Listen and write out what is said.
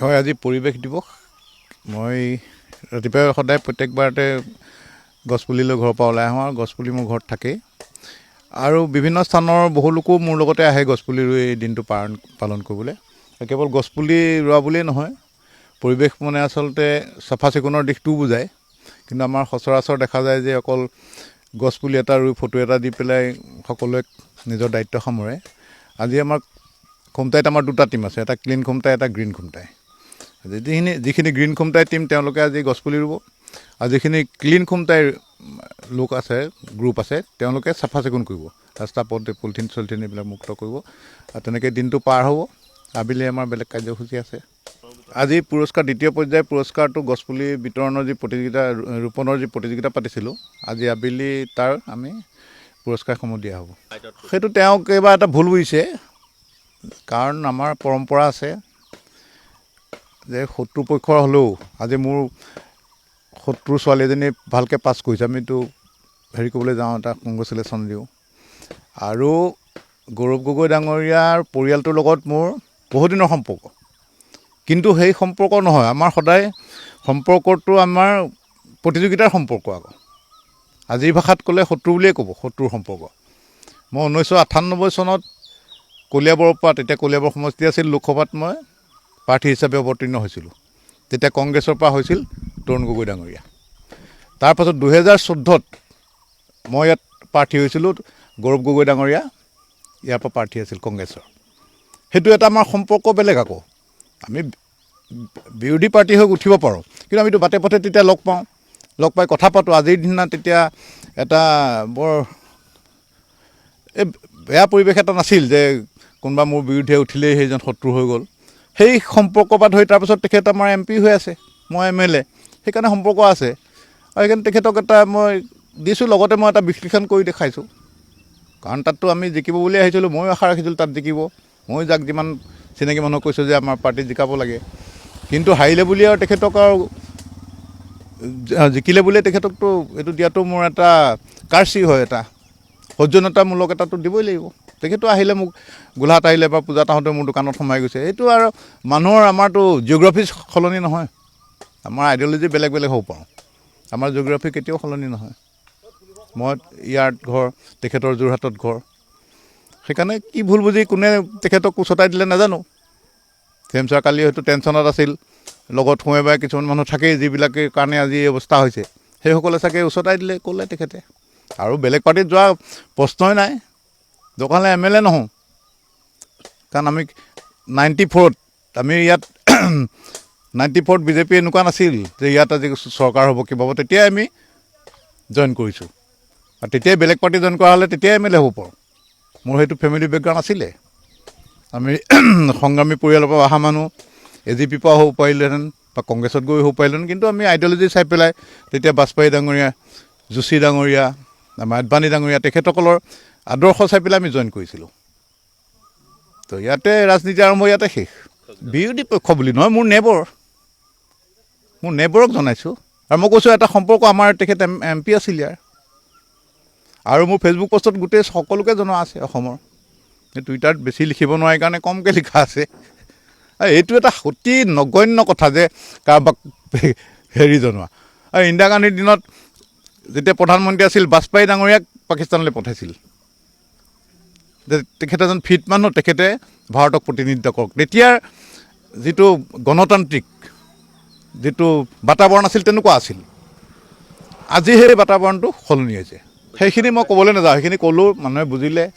হয়, আজি পৰিৱেশ দিৱস। মই ৰাতিপুৱা সদায় প্ৰত্যেকবাৰতে গছপুলি লৈ ঘৰৰ পৰা ওলাই আহোঁ আৰু গছপুলি মোৰ ঘৰত থাকেই। আৰু বিভিন্ন স্থানৰ বহু লোকো মোৰ লগতে আহে গছপুলি ৰুই এই দিনটো পালন কৰিবলৈ। কেৱল গছপুলি ৰোৱা বুলিয়েই নহয়, পৰিৱেশ মানে আচলতে চাফা চিকুণৰ দিশটোও বুজায়। কিন্তু আমাৰ সচৰাচৰ দেখা যায় যে অকল গছপুলি এটা ৰুই ফটো এটা দি পেলাই সকলোৱে নিজৰ দায়িত্ব সামৰে। আজি আমাৰ খুমটাইত আমাৰ দুটা টিম আছে, এটা ক্লিন খুমটাই, এটা গ্ৰীণ খুমটাই। যিখিনি গ্ৰীণ খুমটাই টিম তেওঁলোকে আজি গছপুলি ৰুব, আৰু যিখিনি ক্লিন খুমটাই লোক আছে, গ্ৰুপ আছে, তেওঁলোকে চাফা চিকুণ কৰিব, ৰাস্তা পথ পলিথিন চলিথিন এইবিলাক মুক্ত কৰিব। আৰু তেনেকৈ দিনটো পাৰ হ'ব। আবেলি আমাৰ বেলেগ কাৰ্যসূচী আছে। আজি পুৰস্কাৰ দ্বিতীয় পৰ্যায়ৰ পুৰস্কাৰটো গছপুলি বিতৰণৰ যি প্ৰতিযোগিতা, ৰোপণৰ যি প্ৰতিযোগিতা পাতিছিলোঁ, আজি আবেলি তাৰ আমি পুৰস্কাৰসমূহ দিয়া হ'ব। সেইটো তেওঁ কিবা এটা ভুল বুজিছে। কাৰণ আমাৰ পৰম্পৰা আছে যে শত্ৰু পক্ষৰ হ'লেও আজি মোৰ শত্ৰুৰ ছোৱালী এজনী ভালকৈ পাছ কৰিছে, আমিতো হেৰি কৰিবলৈ যাওঁ, এটা কংগ্ৰেচুলেশ্যন দিওঁ। আৰু গৌৰৱ গগৈ ডাঙৰীয়াৰ পৰিয়ালটোৰ লগত মোৰ বহুদিনৰ সম্পৰ্ক। কিন্তু সেই সম্পৰ্ক নহয়, আমাৰ সদায় সম্পৰ্কটো আমাৰ প্ৰতিযোগিতাৰ সম্পৰ্ক। আকৌ আজিৰ ভাষাত ক'লে শত্ৰু বুলিয়েই ক'ব, শত্ৰুৰ সম্পৰ্ক। মই 1998 চনত কলিয়াবৰৰ পৰা, তেতিয়া কলিয়াবৰ সমষ্টি আছিল, লোকসভাত মই প্ৰাৰ্থী হিচাপে অৱতীৰ্ণ হৈছিলোঁ। তেতিয়া কংগ্ৰেছৰ পৰা হৈছিল তৰুণ গগৈ ডাঙৰীয়া। তাৰপাছত 2014ত মই ইয়াত প্ৰাৰ্থী হৈছিলোঁ, গৌৰৱ গগৈ ডাঙৰীয়া ইয়াৰ পৰা প্ৰাৰ্থী আছিল কংগ্ৰেছৰ। সেইটো এটা আমাৰ সম্পৰ্ক বেলেগ। আকৌ আমি বিৰোধী পাৰ্টি হৈ উঠিব পাৰোঁ, কিন্তু আমিতো বাটে পথে তেতিয়া লগ পাওঁ, লগ পাই কথা পাতোঁ। আজিৰ দিনা তেতিয়া এটা বৰ বেয়া পৰিৱেশ এটা নাছিল যে কোনোবা মোৰ বিৰুদ্ধে উঠিলেই সেইজন শত্ৰু হৈ গ'ল। সেই সম্পৰ্কৰ পৰা ধৰি তাৰপিছত তেখেত আমাৰ MP হৈ আছে, মই MLA, সেইকাৰণে সম্পৰ্ক আছে। আৰু সেইকাৰণে তেখেতক এটা মই দিছোঁ, লগতে মই এটা বিশ্লেষণ কৰি দেখাইছোঁ। কাৰণ তাততো আমি জিকিব বুলি আহিছিলোঁ, ময়ো আশা ৰাখিছিলোঁ তাত জিকিব। ময়ো যাক যিমান চিনাকি মানুহক কৈছোঁ যে আমাৰ পাৰ্টিত জিকাব লাগে। কিন্তু হাৰিলে বুলি আৰু তেখেতক আৰু জিকিলে বুলিয়ে তেখেতকতো এইটো দিয়াটো মোৰ এটা কাৰ্চি হয়, এটা সৌজন্যতামূলক এটাতো দিবই লাগিব। তেখেতো আহিলে, মোক গোলাঘাট আহিলে বা পূজাত আহোঁতে মোৰ দোকানত সোমাই গৈছে। এইটো আৰু মানুহৰ, আমাৰতো জিঅ'গ্ৰাফি সলনি নহয়, আমাৰ আইডিঅ'লজি বেলেগ বেলেগ হ'ব পাৰোঁ, আমাৰ জিঅ'গ্ৰাফি কেতিয়াও সলনি নহয়। মই ইয়াত ঘৰ, তেখেতৰ যোৰহাটত ঘৰ। সেইকাৰণে কি ভুল বুজি কোনে তেখেতক উচতাই দিলে নাজানো। ছাৰ কালি হয়তো টেনশ্যনত আছিল, লগত সোমাই বাই কিছুমান মানুহ থাকেই যিবিলাকে কাৰণে আজি এই অৱস্থা হৈছে, সেইসকলে চাগে উচতাই দিলে, ক'লে তেখেতে। আৰু বেলেগ পাৰ্টিত যোৱা প্ৰশ্নই নাই, দৰকাৰ হ'লে MLA নহওঁ। কাৰণ আমি 94ত আমি ইয়াত 94ত বিজেপি এনেকুৱা নাছিল যে ইয়াত আজি চৰকাৰ হ'ব, কিবা হ'ব। তেতিয়াই আমি জইন কৰিছোঁ, আৰু তেতিয়াই বেলেগ পাৰ্টি জইন কৰা হ'লে তেতিয়াই MLA হ'ব পাৰোঁ। মোৰ সেইটো ফেমিলি বেকগ্ৰাউণ্ড আছিলে। আমি সংগ্ৰামী পৰিয়ালৰ পৰা অহা মানুহ, AGP পৰা হ'ব পাৰিলোহেঁতেন বা কংগ্ৰেছত গৈ হ'ব পাৰিলোহেঁতেন। কিন্তু আমি আইডিঅ'লজি চাই পেলাই তেতিয়া বাজপেয়ী ডাঙৰীয়া, যোশী ডাঙৰীয়া, আমাৰ আদবানী ডাঙৰীয়া, তেখেতসকলৰ আদৰ্শ চাই পেলাই আমি জইন কৰিছিলোঁ। তো ইয়াতে ৰাজনীতি আৰম্ভ, ইয়াতে শেষ। বিৰোধী পক্ষ বুলি নহয়, মোৰ নেবৰক জনাইছোঁ। আৰু মই কৈছোঁ এটা সম্পৰ্ক, আমাৰ তেখেত MP আছিল ইয়াৰ। আৰু মোৰ ফেচবুক পষ্টত গোটেই সকলোকে জনোৱা আছে অসমৰ। টুইটাৰত বেছি লিখিব নোৱাৰি কাৰণে কমকৈ লিখা আছে। এইটো এটা অতি নগণ্য কথা যে কাৰোবাক হেৰি জনোৱা। আৰু ইন্দিৰা গান্ধীৰ দিনত যেতিয়া প্ৰধানমন্ত্ৰী আছিল, বাজপেয়ী ডাঙৰীয়াক পাকিস্তানলৈ পঠাইছিল যে তেখেত এজন ফিট মানুহ, তেখেতে ভাৰতক প্ৰতিনিধিত্ব কৰক। তেতিয়াৰ যিটো গণতান্ত্ৰিক যিটো বাতাবৰণ আছিল, তেনেকুৱা আছিল। আজি সেই বাতাবৰণটো সলনি হৈছে। সেইখিনি মই ক'বলৈ নাযাওঁ, সেইখিনি ক'লোঁ, মানুহে বুজিলে,